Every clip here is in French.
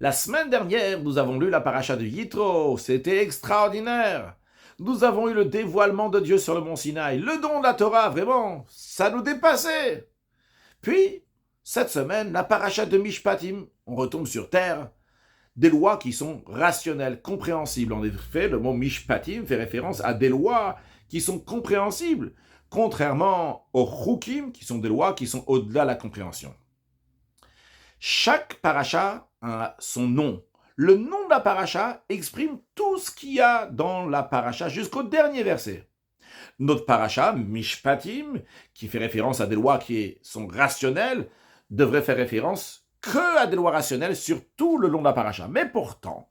La semaine dernière, nous avons lu la paracha de Yitro. C'était extraordinaire. Nous avons eu le dévoilement de Dieu sur le mont Sinaï. Le don de la Torah, vraiment, ça nous dépassait. Puis, cette semaine, la paracha de Mishpatim. On retombe sur terre. Des lois qui sont rationnelles, compréhensibles. En effet, le mot Mishpatim fait référence à des lois qui sont compréhensibles, contrairement aux Chukim, qui sont des lois qui sont au-delà de la compréhension. Chaque paracha a son nom. Le nom de la paracha exprime tout ce qu'il y a dans la paracha jusqu'au dernier verset. Notre paracha, Mishpatim, qui fait référence à des lois qui sont rationnelles, devrait faire référence que à des lois rationnelles sur tout le long de la paracha. Mais pourtant,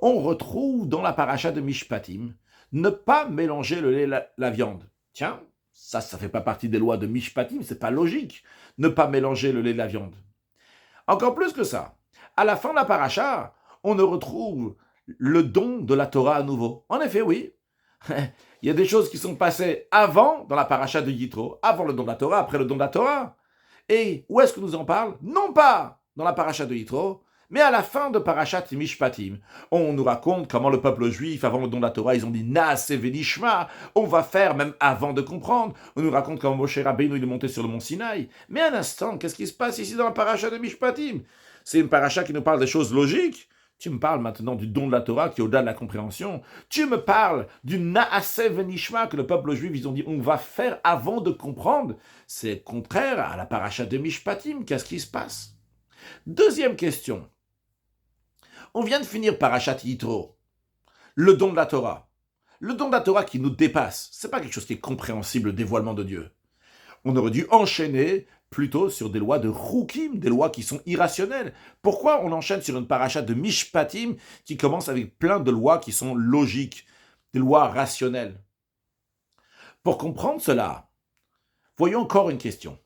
on retrouve dans la paracha de Mishpatim ne pas mélanger le lait et la viande. Tiens, ça fait pas partie des lois de Mishpatim, c'est pas logique. Ne pas mélanger le lait et la viande. Encore plus que ça, à la fin de la paracha, on retrouve le don de la Torah à nouveau. En effet, oui, il y a des choses qui sont passées avant, dans la paracha de Yitro, avant le don de la Torah, après le don de la Torah. Et où est-ce que nous en parle? Non pas dans la paracha de Yitro, mais à la fin de Parashat Mishpatim. On nous raconte comment le peuple juif, avant le don de la Torah, ils ont dit Naase Venishma, on va faire même avant de comprendre. On nous raconte comment Moshe Rabbeinu il est monté sur le mont Sinaï. Mais un instant, qu'est-ce qui se passe ici dans la paracha de Mishpatim? C'est une paracha qui nous parle des choses logiques. Tu me parles maintenant du don de la Torah qui est au-delà de la compréhension. Tu me parles du Naase Venishma que le peuple juif, ils ont dit on va faire avant de comprendre. C'est contraire à la paracha de Mishpatim. Qu'est-ce qui se passe? Deuxième question. On vient de finir Parashat Yitro, le don de la Torah. Le don de la Torah qui nous dépasse, c'est pas quelque chose qui est compréhensible, le dévoilement de Dieu. On aurait dû enchaîner plutôt sur des lois de Chukim, des lois qui sont irrationnelles. Pourquoi on enchaîne sur une paracha de Mishpatim qui commence avec plein de lois qui sont logiques, des lois rationnelles? Pour comprendre cela, voyons encore une question.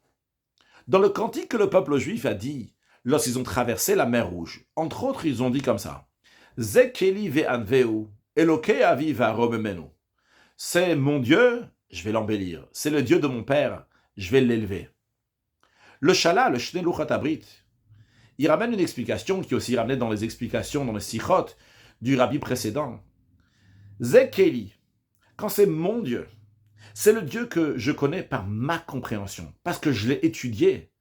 Dans le cantique que le peuple juif a dit lorsqu'ils ont traversé la mer Rouge, entre autres, ils ont dit comme ça Zekeli ve'anveu, Eloke avi va'romemenu. C'est mon Dieu, je vais l'embellir. C'est le Dieu de mon père, je vais l'élever. Le Shala, le Shnei Luchat Abrit, il ramène une explication qui est aussi ramenée dans les explications, dans les sichot du rabbi précédent. Zekeli, quand c'est mon Dieu, c'est le Dieu que je connais par ma compréhension, parce que je l'ai étudié.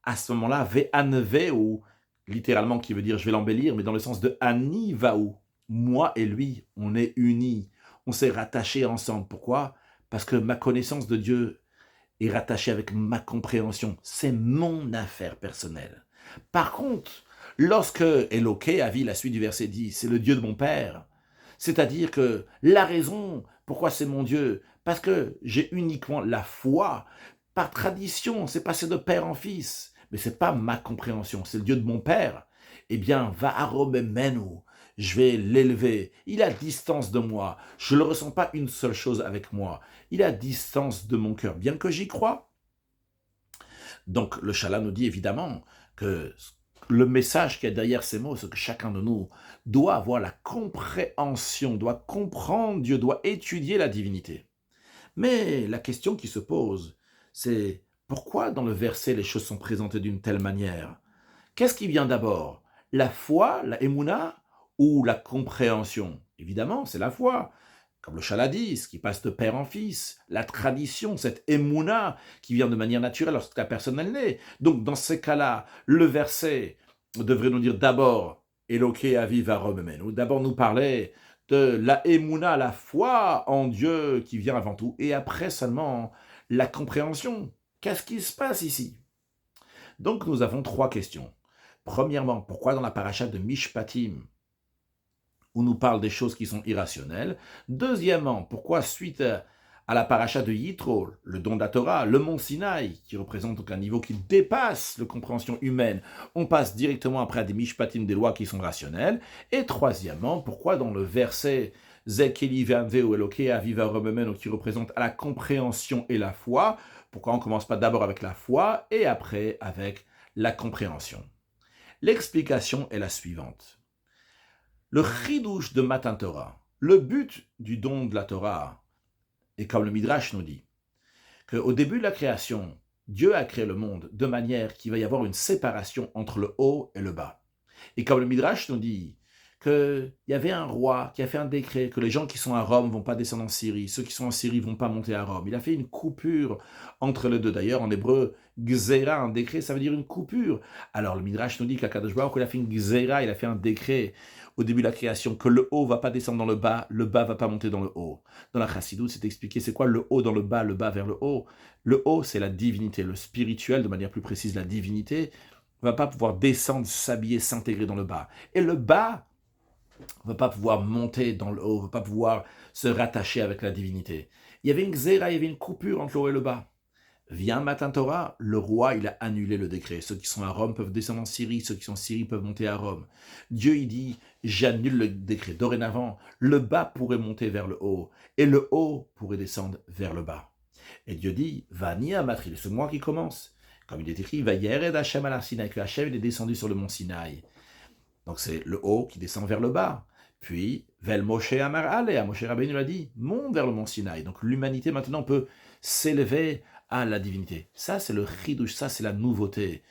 À ce moment-là, ve'anveu, ou littéralement qui veut dire je vais l'embellir, mais dans le sens de ani vaou. Moi et lui, on est unis, on s'est rattachés ensemble. Pourquoi? Parce que ma connaissance de Dieu est rattachée avec ma compréhension. C'est mon affaire personnelle. Par contre, lorsque Eloké a vu la suite du verset dit, c'est le Dieu de mon père, c'est-à-dire que la raison pourquoi c'est mon Dieu, parce que j'ai uniquement la foi, par tradition, c'est passé de père en fils, mais c'est pas ma compréhension, c'est le Dieu de mon père. Eh bien, va aromemenu, je vais l'élever. Il est à distance de moi. Je ne le ressens pas une seule chose avec moi. Il est à distance de mon cœur, bien que j'y crois. Donc, le Shala nous dit évidemment que le message qu'il y a derrière ces mots, c'est que chacun de nous doit avoir la compréhension, doit comprendre Dieu, doit étudier la divinité. Mais la question qui se pose, c'est pourquoi dans le verset les choses sont présentées d'une telle manière? Qu'est-ce qui vient d'abord? La foi, la émouna, ou la compréhension? Évidemment, c'est la foi. Comme le Shala dit, ce qui passe de père en fils, la tradition, cette émouna qui vient de manière naturelle lorsque la personne elle naît. Donc dans ces cas-là, le verset devrait nous dire d'abord Eloké aviv ou d'abord nous parler de la émouna, la foi en Dieu qui vient avant tout, et après seulement la compréhension. Qu'est-ce qui se passe ici? Donc nous avons trois questions. Premièrement, pourquoi dans la paracha de Mishpatim, où nous parle des choses qui sont irrationnelles? Deuxièmement, pourquoi suite à la paracha de Yitro, le don de la Torah, le mont Sinaï, qui représente donc un niveau qui dépasse la compréhension humaine, on passe directement après à des mishpatim, des lois qui sont rationnelles? Et troisièmement, pourquoi dans le verset Zekeli ve'anveu Eloké aviva romemenu, qui représente la compréhension et la foi, pourquoi on ne commence pas d'abord avec la foi et après avec la compréhension? L'explication est la suivante. Le chidouche de Matan Torah, le but du don de la Torah, et comme le Midrash nous dit, qu'au début de la création, Dieu a créé le monde de manière qu'il va y avoir une séparation entre le haut et le bas. Et comme le Midrash nous dit qu'il y avait un roi qui a fait un décret que les gens qui sont à Rome ne vont pas descendre en Syrie, ceux qui sont en Syrie ne vont pas monter à Rome. Il a fait une coupure entre les deux. D'ailleurs, en hébreu, gzera, un décret, ça veut dire une coupure. Alors le Midrash nous dit qu'Akadosh Baruch Hu, il a fait une gzera, il a fait un décret au début de la création, que le haut ne va pas descendre dans le bas ne va pas monter dans le haut. Dans la Chassidoute, c'est expliqué, c'est quoi le haut dans le bas vers le haut. Le haut, c'est la divinité, le spirituel, de manière plus précise, la divinité, ne va pas pouvoir descendre, s'habiller, s'intégrer dans le bas. Et le bas ne va pas pouvoir monter dans le haut, ne va pas pouvoir se rattacher avec la divinité. Il y avait une xéra, il y avait une coupure entre le haut et le bas. Vient Matan Torah, le roi, il a annulé le décret. Ceux qui sont à Rome peuvent descendre en Syrie, ceux qui sont en Syrie peuvent monter à Rome. Dieu, il dit, j'annule le décret. Dorénavant, le bas pourrait monter vers le haut, et le haut pourrait descendre vers le bas. Et Dieu dit, Vani Amatril, c'est moi qui commence. Comme il est écrit, va Yered Hashem al Sinaï, que Hashem il est descendu sur le mont Sinaï. Donc c'est le haut qui descend vers le bas. Puis, Vel Moshe Amar Ale, Moshe Rabbeinu l'a dit, monte vers le mont Sinaï. Donc l'humanité maintenant peut s'élever à la divinité. Ça c'est le chidouche, ça c'est la nouveauté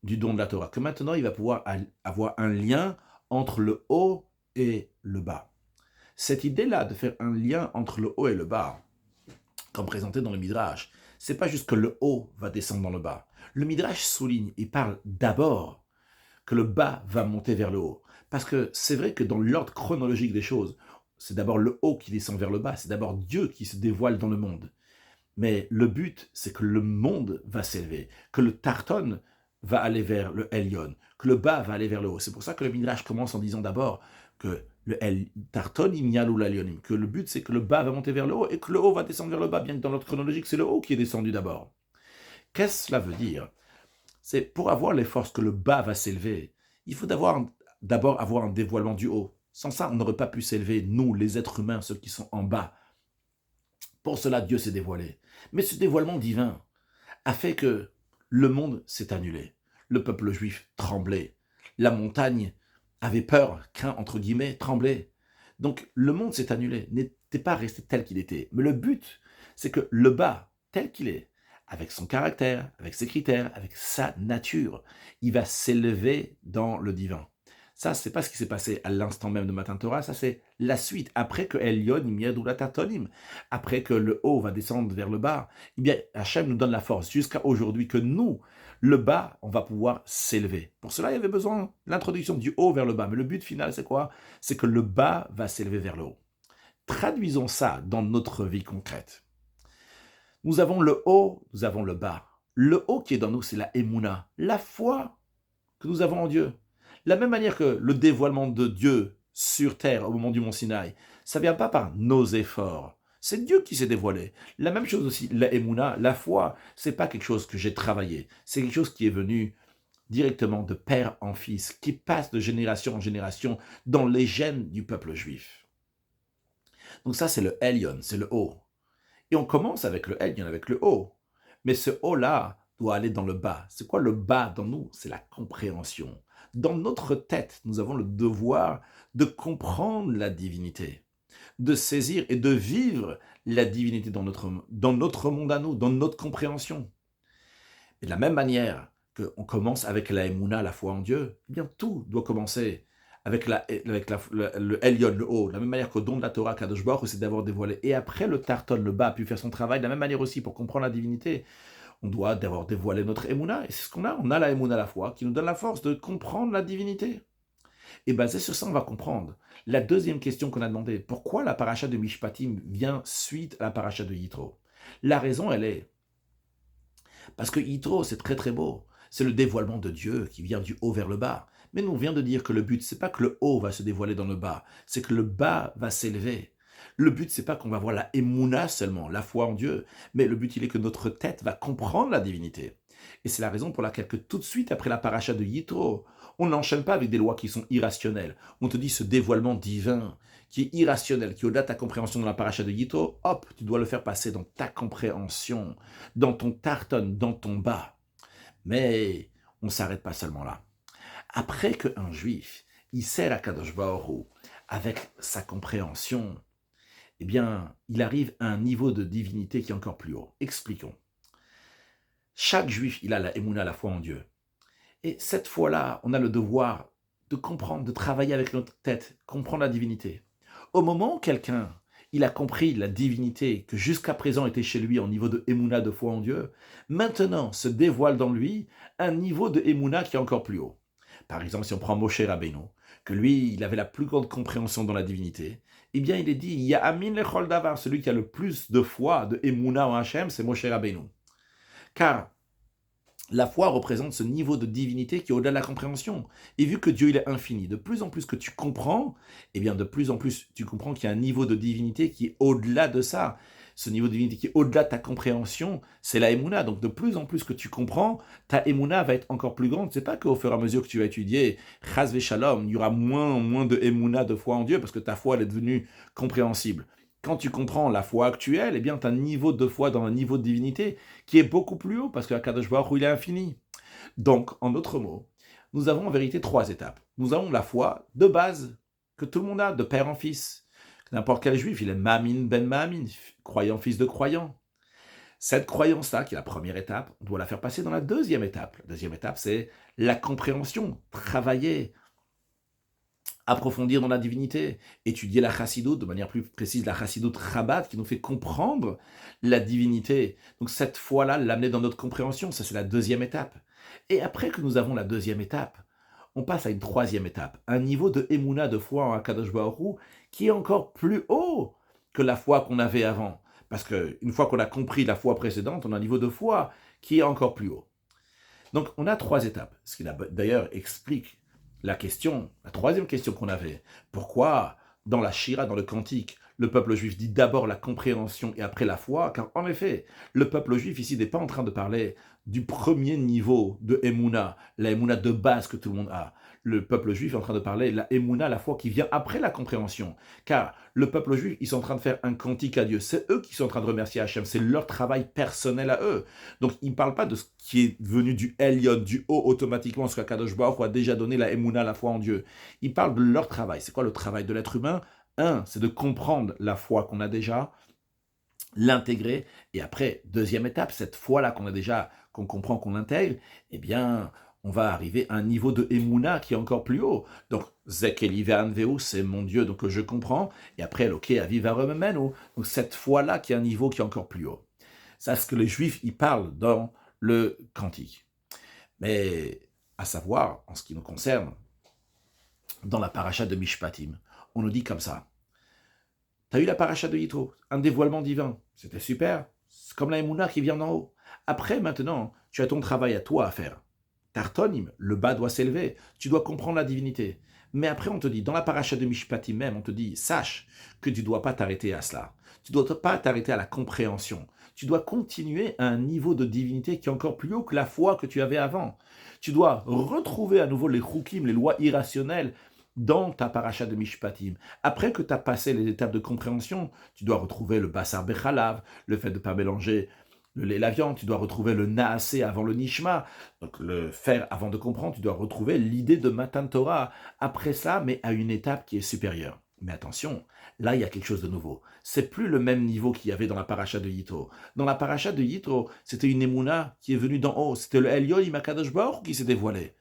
du don de la Torah. Que maintenant il va pouvoir avoir un lien entre le haut et le bas. Cette idée-là de faire un lien entre le haut et le bas, comme présenté dans le Midrash, c'est pas juste que le haut va descendre dans le bas. Le Midrash souligne, il parle d'abord que le bas va monter vers le haut. Parce que c'est vrai que dans l'ordre chronologique des choses, c'est d'abord le haut qui descend vers le bas, c'est d'abord Dieu qui se dévoile dans le monde. Mais le but, c'est que le monde va s'élever, que le Tarton va aller vers le Elyon, que le bas va aller vers le haut. C'est pour ça que le Midrash commence en disant d'abord que le Tarton, Imyalou l'Elyonim, que le but, c'est que le bas va monter vers le haut et que le haut va descendre vers le bas, bien que dans l'ordre chronologique, c'est le haut qui est descendu d'abord. Qu'est-ce que cela veut dire? C'est pour avoir les forces que le bas va s'élever, il faut d'abord avoir un dévoilement du haut. Sans ça, on n'aurait pas pu s'élever, nous, les êtres humains, ceux qui sont en bas. Pour cela, Dieu s'est dévoilé. Mais ce dévoilement divin a fait que le monde s'est annulé. Le peuple juif tremblait. La montagne avait peur, craint, entre guillemets, tremblait. Donc le monde s'est annulé, n'était pas resté tel qu'il était. Mais le but, c'est que le bas, tel qu'il est, avec son caractère, avec ses critères, avec sa nature, il va s'élever dans le divin. Ça, c'est pas ce qui s'est passé à l'instant même de Matan Torah, ça c'est la suite. Après que Elyon, Imiad ou la Tartonim, après que le haut va descendre vers le bas, eh bien, Hachem nous donne la force jusqu'à aujourd'hui que nous, le bas, on va pouvoir s'élever. Pour cela, il y avait besoin de l'introduction du haut vers le bas. Mais le but final, c'est quoi? C'est que le bas va s'élever vers le haut. Traduisons ça dans notre vie concrète. Nous avons le haut, nous avons le bas. Le haut qui est dans nous, c'est la Emouna, la foi que nous avons en Dieu. De la même manière que le dévoilement de Dieu sur terre au moment du mont Sinaï, ça ne vient pas par nos efforts. C'est Dieu qui s'est dévoilé. La même chose aussi, la Emouna, la foi, c'est pas quelque chose que j'ai travaillé. C'est quelque chose qui est venu directement de père en fils, qui passe de génération en génération dans les gènes du peuple juif. Donc ça, c'est le Elyon, c'est le haut. Et on commence avec le Elyon, avec le haut. Mais ce haut-là doit aller dans le bas. C'est quoi le bas dans nous? C'est la compréhension. Dans notre tête, nous avons le devoir de comprendre la divinité, de saisir et de vivre la divinité dans notre monde à nous, dans notre compréhension. Et de la même manière qu'on commence avec la Emouna, la foi en Dieu, eh bien tout doit commencer avec le Elyon, le haut. De la même manière qu'au don de la Torah, Kadosh Baruch Hu, c'est d'avoir dévoilé. Et après, le Tarton, le bas, a pu faire son travail. De la même manière aussi, pour comprendre la divinité, on doit d'abord dévoiler notre Emouna. Et c'est ce qu'on a. On a la Emouna, la foi, qui nous donne la force de comprendre la divinité. Et basé sur ça, on va comprendre la deuxième question qu'on a demandé. Pourquoi la paracha de Mishpatim vient suite à la paracha de Yitro? La raison, elle est parce que Yitro, c'est très très beau. C'est le dévoilement de Dieu qui vient du haut vers le bas. Mais nous, on vient de dire que le but, c'est pas que le haut va se dévoiler dans le bas, c'est que le bas va s'élever. Le but, c'est pas qu'on va voir la Emouna seulement, la foi en Dieu, mais le but, il est que notre tête va comprendre la divinité. Et c'est la raison pour laquelle que tout de suite après la paracha de Yitro, on n'enchaîne pas avec des lois qui sont irrationnelles. On te dit ce dévoilement divin qui est irrationnel, qui est au-delà de ta compréhension dans la paracha de Yitro, hop, tu dois le faire passer dans ta compréhension, dans ton tarton, dans ton bas. Mais on ne s'arrête pas seulement là. Après qu'un juif, il sert à Kadosh Baruch Hu avec sa compréhension, eh bien, il arrive à un niveau de divinité qui est encore plus haut. Expliquons. Chaque juif, il a la Emouna, la foi en Dieu. Et cette foi-là, on a le devoir de comprendre, de travailler avec notre tête, comprendre la divinité. Au moment où quelqu'un, il a compris la divinité que jusqu'à présent était chez lui en niveau de Emouna, de foi en Dieu, maintenant se dévoile dans lui un niveau de Emouna qui est encore plus haut. Par exemple, si on prend Moshe Rabbeinu, que lui, il avait la plus grande compréhension dans la divinité, eh bien, il est dit, Ya'amin lechol davar, celui qui a le plus de foi, de Emouna en Hachem, c'est Moshe Rabbeinu. Car la foi représente ce niveau de divinité qui est au-delà de la compréhension. Et vu que Dieu il est infini, de plus en plus que tu comprends, eh bien de plus en plus tu comprends qu'il y a un niveau de divinité qui est au-delà de ça. Ce niveau de divinité qui est au-delà de ta compréhension, c'est la Emouna. Donc de plus en plus que tu comprends, ta Emouna va être encore plus grande. C'est pas qu'au fur et à mesure que tu vas étudier, Chas Shalom, il y aura moins de Emouna, de foi en Dieu, parce que ta foi elle est devenue compréhensible. Quand tu comprends la foi actuelle, eh bien, tu as un niveau de foi dans un niveau de divinité qui est beaucoup plus haut, parce que Akadosh Baruch Hu, il est infini. Donc, en d'autres mots, nous avons en vérité 3 étapes. Nous avons la foi de base, que tout le monde a, de père en fils. N'importe quel juif, il est Mamin ben Mamin, croyant fils de croyant. Cette croyance-là, qui est la première étape, on doit la faire passer dans la deuxième étape. La deuxième étape, c'est la compréhension, travailler, approfondir dans la divinité, étudier la chassidoute, de manière plus précise la chassidoute Chabad, qui nous fait comprendre la divinité. Donc cette foi-là, l'amener dans notre compréhension, ça c'est la deuxième étape. Et après que nous avons la deuxième étape, on passe à une troisième étape, un niveau de Emouna, de foi en Akadosh Baruch Hu, qui est encore plus haut que la foi qu'on avait avant. Parce qu'une fois qu'on a compris la foi précédente, on a un niveau de foi qui est encore plus haut. Donc on a 3 étapes, ce qui d'ailleurs explique la troisième question qu'on avait. Pourquoi, dans la Shira, dans le Cantique, le peuple juif dit d'abord la compréhension et après la foi? Car en effet, le peuple juif ici n'est pas en train de parler du premier niveau de Emouna, la Emouna de base que tout le monde a. Le peuple juif est en train de parler de la Emouna, la foi qui vient après la compréhension. Car le peuple juif, ils sont en train de faire un cantique à Dieu. C'est eux qui sont en train de remercier Hachem. C'est leur travail personnel à eux. Donc, ils ne parlent pas de ce qui est venu du Elyon, du haut, automatiquement, ce qu'Akadosh Baruch Hu a déjà donné, la Emouna, la foi en Dieu. Ils parlent de leur travail. C'est quoi le travail de l'être humain? C'est de comprendre la foi qu'on a déjà, l'intégrer, et après, deuxième étape, cette foi-là qu'on a déjà, qu'on comprend, qu'on intègre, eh bien, on va arriver à un niveau de Emouna qui est encore plus haut. Donc, Zek Elivan Veu, c'est mon Dieu, donc je comprends, et après, Loke Aviva Rememenu. Donc, cette foi-là qui est un niveau qui est encore plus haut. C'est ce que les Juifs, ils parlent dans le Cantique. Mais, à savoir, en ce qui nous concerne, dans la paracha de Mishpatim, on nous dit comme ça. T'as eu la paracha de Yitro, un dévoilement divin. C'était super. C'est comme la Emouna qui vient d'en haut. Après, maintenant, tu as ton travail à toi à faire. Tartonim, le bas doit s'élever. Tu dois comprendre la divinité. Mais après, on te dit, dans la paracha de Mishpatim même, on te dit, sache que tu ne dois pas t'arrêter à cela. Tu ne dois pas t'arrêter à la compréhension. Tu dois continuer à un niveau de divinité qui est encore plus haut que la foi que tu avais avant. Tu dois retrouver à nouveau les chukim, les lois irrationnelles, dans ta paracha de Mishpatim. Après que tu as passé les étapes de compréhension, tu dois retrouver le Bassar Bechalav, le fait de ne pas mélanger le lait et la viande, tu dois retrouver le Naasé avant le Nishma, donc le faire avant de comprendre, tu dois retrouver l'idée de Matan Torah. Après ça, mais à une étape qui est supérieure. Mais attention, là il y a quelque chose de nouveau. C'est plus le même niveau qu'il y avait dans la paracha de Yitro. Dans la paracha de Yitro, c'était une Emouna qui est venue d'en haut. C'était le Elyon Imakadosh Baruch qui s'est dévoilé.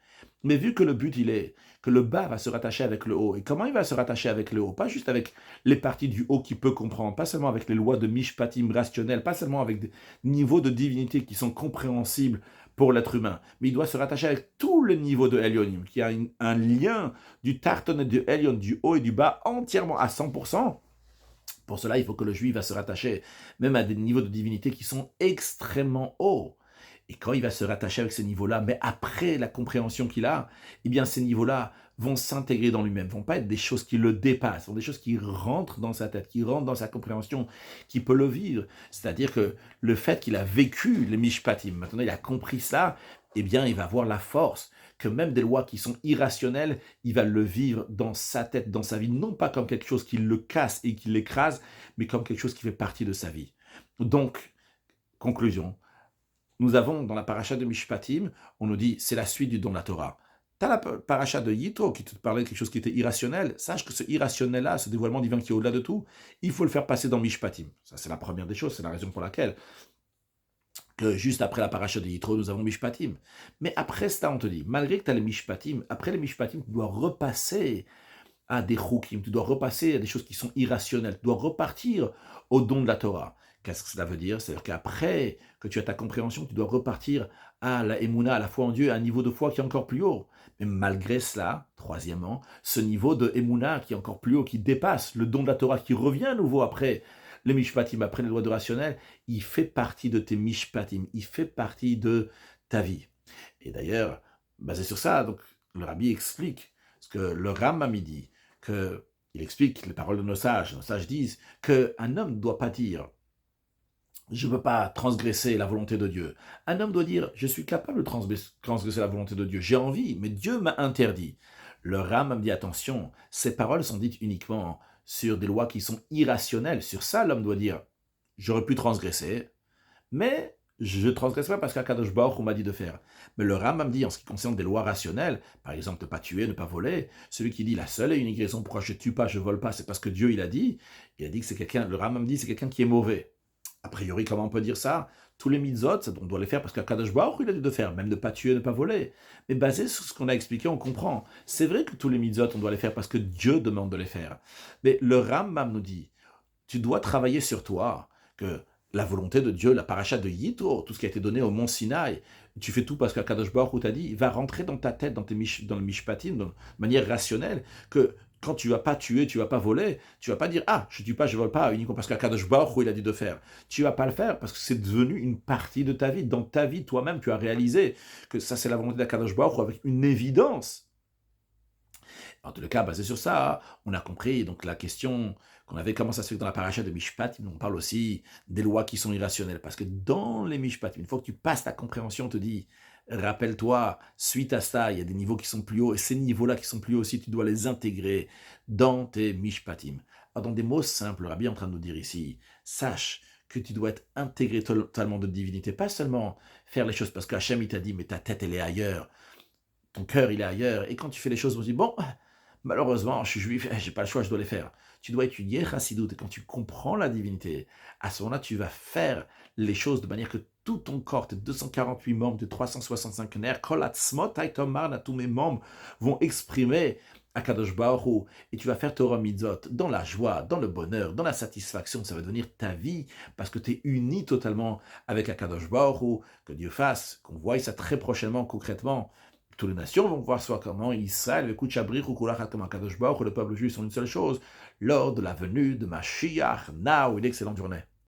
Mais vu que le but, il est que le bas va se rattacher avec le haut. Et comment il va se rattacher avec le haut? Pas juste avec les parties du haut qu'il peut comprendre, pas seulement avec les lois de Mishpatim rationnelles, pas seulement avec des niveaux de divinité qui sont compréhensibles pour l'être humain, mais il doit se rattacher avec tous les niveaux de Elyonim, qui a un lien du Tarton et du Elyon, du haut et du bas, entièrement à 100%. Pour cela, il faut que le juif va se rattacher même à des niveaux de divinité qui sont extrêmement hauts. Et quand il va se rattacher avec ces niveaux-là, mais après la compréhension qu'il a, eh bien ces niveaux-là vont s'intégrer dans lui-même, vont pas être des choses qui le dépassent, sont des choses qui rentrent dans sa tête, qui rentrent dans sa compréhension, qui peut le vivre. C'est-à-dire que le fait qu'il a vécu les Mishpatim, maintenant il a compris ça, eh bien il va avoir la force que même des lois qui sont irrationnelles, il va le vivre dans sa tête, dans sa vie, non pas comme quelque chose qui le casse et qui l'écrase, mais comme quelque chose qui fait partie de sa vie. Donc, conclusion. Nous avons dans la paracha de Mishpatim, on nous dit c'est la suite du don de la Torah. Tu as la paracha de Yitro qui te parlait de quelque chose qui était irrationnel. Sache que ce irrationnel-là, ce dévoilement divin qui est au-delà de tout, il faut le faire passer dans Mishpatim. Ça, c'est la première des choses, c'est la raison pour laquelle que juste après la paracha de Yitro, nous avons Mishpatim. Mais après cela, on te dit, malgré que tu as les Mishpatim, après les Mishpatim, tu dois repasser à des choukim, tu dois repasser à des choses qui sont irrationnelles, tu dois repartir au don de la Torah. Qu'est-ce que cela veut dire? C'est-à-dire qu'après que tu as ta compréhension, tu dois repartir à la Emouna, à la foi en Dieu, à un niveau de foi qui est encore plus haut. Mais malgré cela, troisièmement, ce niveau de Emouna qui est encore plus haut, qui dépasse le don de la Torah, qui revient à nouveau après les Mishpatim, après les lois de rationnel, il fait partie de tes Mishpatim, il fait partie de ta vie. Et d'ailleurs, basé sur ça, donc, le Rabbi explique ce que le Rambam dit, il explique les paroles de nos sages. Nos sages disent qu'un homme ne doit pas dire je ne peux pas transgresser la volonté de Dieu. Un homme doit dire je suis capable de transgresser la volonté de Dieu. J'ai envie, mais Dieu m'a interdit. Le Rambam dit attention, ces paroles sont dites uniquement sur des lois qui sont irrationnelles. Sur ça, l'homme doit dire j'aurais pu transgresser, mais je ne transgresse pas parce qu'Akadosh Baruch Hu m'a dit de faire. Mais le Rambam dit, en ce qui concerne des lois rationnelles, par exemple ne pas tuer, ne pas voler, celui qui dit la seule et unique raison pourquoi je ne tue pas, je ne vole pas, c'est parce que Dieu il a dit que c'est quelqu'un, le Rambam dit c'est quelqu'un qui est mauvais. A priori, comment on peut dire ça? Tous les mitzvot, on doit les faire parce qu'Akadosh Baruch Hu il a dit de faire, même ne pas tuer, ne pas voler. Mais basé sur ce qu'on a expliqué, on comprend. C'est vrai que tous les mitzvot, on doit les faire parce que Dieu demande de les faire. Mais le Rambam nous dit, tu dois travailler sur toi, que la volonté de Dieu, la paracha de Yitro, tout ce qui a été donné au mont Sinaï, tu fais tout parce qu'Akadosh Baruch Hu t'a dit, il va rentrer dans ta tête, dans le mishpatim, de manière rationnelle, que quand tu vas pas tuer, tu vas pas voler, tu vas pas dire je tue pas, je vole pas uniquement parce qu'Akadosh Baruch Hu il a dit de faire. Tu vas pas le faire parce que c'est devenu une partie de ta vie. Dans ta vie, toi-même, tu as réalisé que ça c'est la volonté d'Akadosh Baruch Hu avec une évidence. En tout cas, basé sur ça, on a compris donc la question qu'on avait commencé à se faire dans la paracha de Mishpat, on parle aussi des lois qui sont irrationnelles. Parce que dans les Mishpat, une fois que tu passes ta compréhension, on te dit, rappelle-toi, suite à ça, il y a des niveaux qui sont plus hauts, et ces niveaux-là qui sont plus hauts aussi, tu dois les intégrer dans tes Mishpatim. Alors, dans des mots simples, le Rabbi est en train de nous dire ici, sache que tu dois être intégré totalement de divinité, pas seulement faire les choses parce qu'Hachem il t'a dit, mais ta tête elle est ailleurs, ton cœur il est ailleurs, et quand tu fais les choses, on se dit, bon, malheureusement, je suis juif, j'ai pas le choix, je dois les faire. Tu dois étudier Chassidut, et quand tu comprends la divinité, à ce moment-là, tu vas faire les choses de manière que tout ton corps, tes 248 membres, tes 365 nerfs, Kol Atzmot Taitomar, tous mes membres vont exprimer Akadosh Baruch Hu, et tu vas faire Torah Mitzvot dans la joie, dans le bonheur, dans la satisfaction, ça va devenir ta vie, parce que tu es uni totalement avec Akadosh Baruch Hu, que Dieu fasse, qu'on voie ça très prochainement, concrètement. Toutes les nations vont voir soit comment Israël, le Kouchabrir ou Koulachat comme Akadosh Baruch Hu, le peuple juif sont une seule chose, lors de la venue de Mashiach. Now, une excellente journée.